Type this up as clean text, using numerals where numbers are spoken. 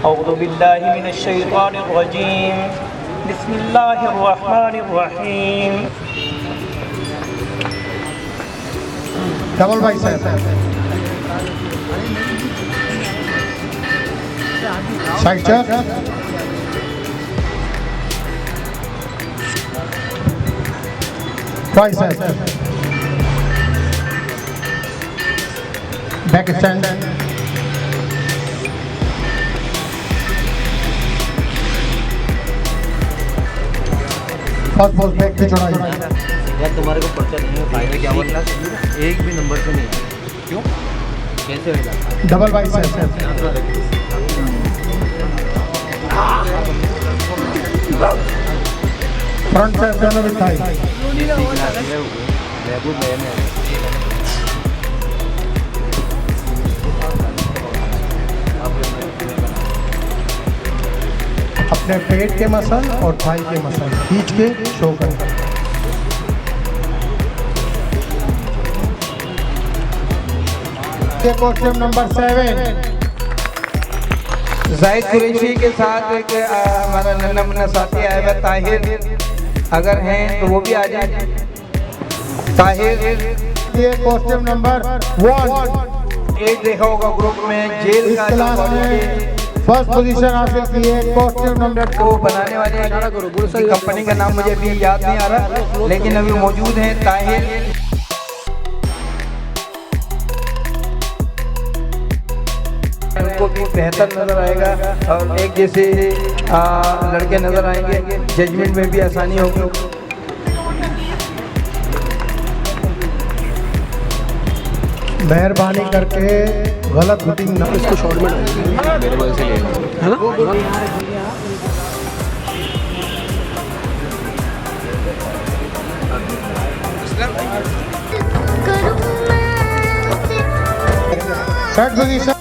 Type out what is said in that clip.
औज़ु बिल्लाहि मिनश शैतानिर रजीम बिस्मिल्लाहिर रहमानिर रहीम। Double bicep, side chest, tricep, back stand, first post back की चौड़ाई। यार तुम्हारे को पर्चा नहीं है, फायदा क्या बोलना, एक भी नंबर से नहीं है। क्यों, कैसे होगा? डबल बाइसेप, फ्रंट से दोनों विद थाई। अपने पेट के मसल और थाई के मसल खींच के शो करें। कॉस्ट्यूम नंबर 7 जाहिद कुरैशी के साथ एक हमारा नन्ना मुन्ना साथी आया हुआ ताहिर, अगर हैं तो वो भी आ जाए। ताहिर ये कॉस्ट्यूम नंबर 1 एक देखा होगा ग्रुप में जेल इस का क्लास में फर्स्ट पोजीशन हासिल की है। कॉस्ट्यूम नंबर 2 वो बनाने वाले कंपनी का नाम मुझे भी याद नहीं आ रहा, लेकिन अभी मौजूद हैं ताहिर। उनको भी बेहतर नजर आएगा और एक जैसे लड़के नजर आएंगे, जजमेंट में भी आसानी होगी। मेहरबानी करके गलत बुकिंग ना, इसको शॉर्ट में मेरे बगल से ले लो, है ना? Third position